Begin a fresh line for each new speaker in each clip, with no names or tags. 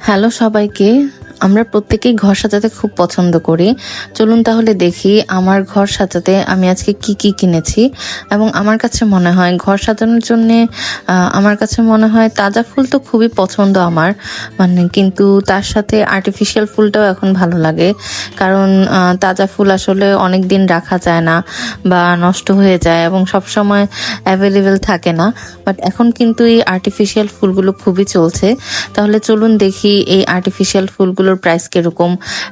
Hello সবাইকে। আমরা প্রত্যেকেই ঘর সাজাতে খুব পছন্দ করি। চলুন তাহলে দেখি আমার ঘর সাজাতে আমি আজকে কি কি কিনেছি। এবং আমার কাছে মনে হয় ঘর সাজানোর জন্য আমার কাছে মনে হয় তাজা ফুল তো খুবই পছন্দ আমার, কিন্তু তার সাথে আর্টিফিশিয়াল ফুলটাও এখন ভালো লাগে। কারণ তাজা ফুল আসলে অনেক দিন রাখা যায় না বা নষ্ট হয়ে যায় এবং সবসময় অ্যাভেলেবেল থাকে না। বাট এখন কিন্তু এই আর্টিফিশিয়াল ফুলগুলো খুবই চলছে। তাহলে চলুন দেখি এই আর্টিফিশিয়াল ফুলগুলোর প্রাইস কিরকম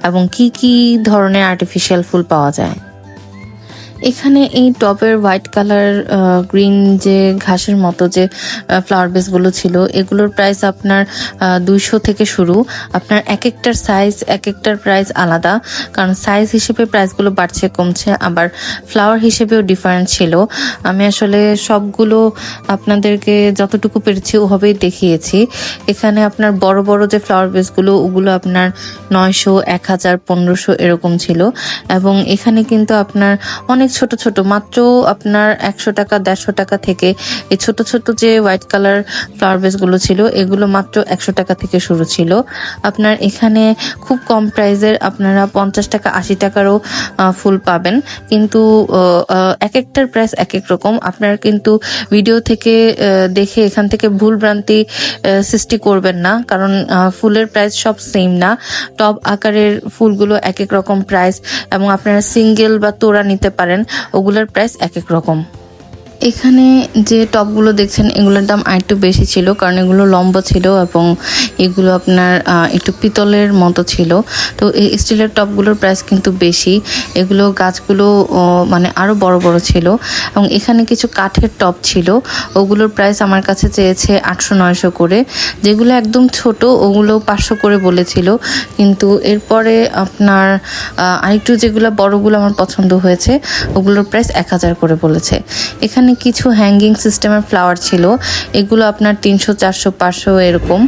এবং কি কি ধরনের আর্টিফিশিয়াল ফুল পাওয়া যায়। এখানে এই টবের হোয়াইট কালার গ্রিন যে ঘাসের মতো যে ফ্লাওয়ার বেস গুলো ছিল, এগুলোর প্রাইস আপনার 200 থেকে শুরু। আপনার এক একটার সাইজ এক একটার প্রাইস আলাদা, কারণ সাইজ হিসেবে প্রাইসগুলো বাড়ছে কমছে, আবার ফ্লাওয়ার হিসেবেও ডিফারেন্ট ছিল। আমি আসলে সবগুলো আপনাদেরকে যতটুকু পেরেছি ওভাবেই দেখিয়েছি। এখানে আপনার বড় বড় যে ফ্লাওয়ার বেসগুলো ওগুলো আপনার 900, 1000, 1500 এরকম ছিল। এবং এখানে কিন্তু আপনার অনেক ছোট ছোট মাত্র আপনার 100 টাকা 150 টাকা থেকে এই ছোট ছোট যে হোয়াইট কালার ফ্লাওয়ার বেস গুলো ছিল এগুলো মাত্র 100 টাকা থেকে শুরু ছিল। আপনার এখানে খুব কম প্রাইজের আপনারা 50 টাকা 80 টাকারও ফুল পাবেন, কিন্তু এক একটার প্রাইস এক এক রকম। আপনার কিন্তু ভিডিও থেকে দেখে এখান থেকে ভুল ভ্রান্তি সৃষ্টি করবেন না, কারণ ফুলের প্রাইস সব সেম না। টব আকারের ফুলগুলো এক এক রকম প্রাইস, এবং আপনারা সিঙ্গেল বা তোড়া নিতে পারেন, ওগুলোর প্রাইস এক এক রকম। এখানে যে টপগুলো দেখছেন এগুলোর দাম আরেকটু বেশি ছিল, কারণ এগুলো লম্বা ছিল এবং এগুলো আপনার একটু পিতলের মতো ছিল। তো এই স্টিলের টপগুলোর প্রাইস কিন্তু বেশি। এগুলো গাছগুলো আরো বড় বড় ছিল। এবং এখানে কিছু কাঠের টপ ছিল, ওগুলোর প্রাইস আমার কাছে চেয়েছে 800-900 করে। যেগুলো একদম ছোট ওগুলো 500 করে বলেছিল, কিন্তু এরপরে আপনার আরেকটু যেগুলো বড়গুলো আমার পছন্দ হয়েছে ওগুলোর প্রাইস 1000 করে বলেছে। এখানে কিছু হ্যাঙ্গিং সিস্টেমের ফ্লাওয়ার ছিল, এগুলো আপনার 300, 400, 500 এরকম।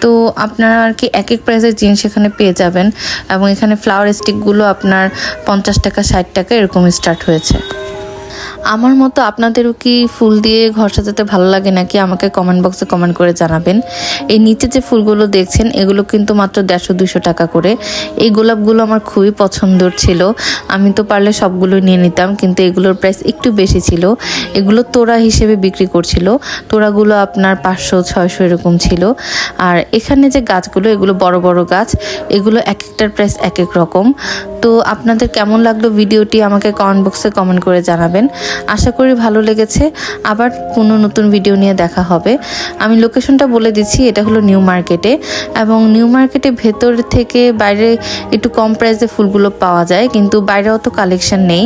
তো আপনারা আর কি এক এক প্রাইসের জিনিস এখানে পেয়ে যাবেন। এবং এখানে ফ্লাওয়ার স্টিকগুলো আপনার 50 টাকা 60 টাকা এরকম স্টার্ট হয়েছে। আমার মতো আপনাদেরও কি ফুল দিয়ে ঘর সাজাতে ভালো লাগে নাকি আমাকে কমেন্ট বক্সে কমেন্ট করে জানাবেন। এই নিচে যে ফুলগুলো দেখছেন এগুলো কিন্তু মাত্র 150-200 টাকা করে। এই গোলাপগুলো আমার খুবই পছন্দের ছিল, আমি তো পারলে সবগুলো নিয়ে নিতাম, কিন্তু এগুলোর প্রাইস একটু বেশি ছিল। এগুলো তোড়া হিসেবে বিক্রি করছিল, তোড়াগুলো আপনার 500-600 এরকম ছিল। আর এখানে যে গাছগুলো এগুলো বড় বড় গাছ, এগুলো এক একটার প্রাইস এক এক রকম। তো আপনাদের কেমন লাগলো ভিডিওটি আমাকে কমেন্ট বক্সে কমেন্ট করে জানাবেন। আশা করি ভালো লেগেছে। আবার কোনো নতুন ভিডিও নিয়ে দেখা হবে। আমি লোকেশনটা বলে দিচ্ছি, এটা হলো নিউ মার্কেটে। এবং নিউ মার্কেটে ভেতর থেকে বাইরে একটু কম প্রাইসে ফুলগুলো পাওয়া যায়, কিন্তু বাইরে অত কালেকশন নেই।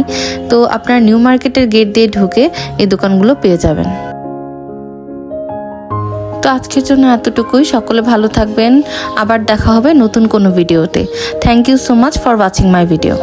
তো আপনারা নিউ মার্কেটের গেট দিয়ে ঢুকে এই দোকানগুলো পেয়ে যাবেন। তো আজকের জন্য এতটুকুই। সকলে ভালো থাকবেন, আবার দেখা হবে নতুন কোনো ভিডিওতে। Thank you so much for watching my video.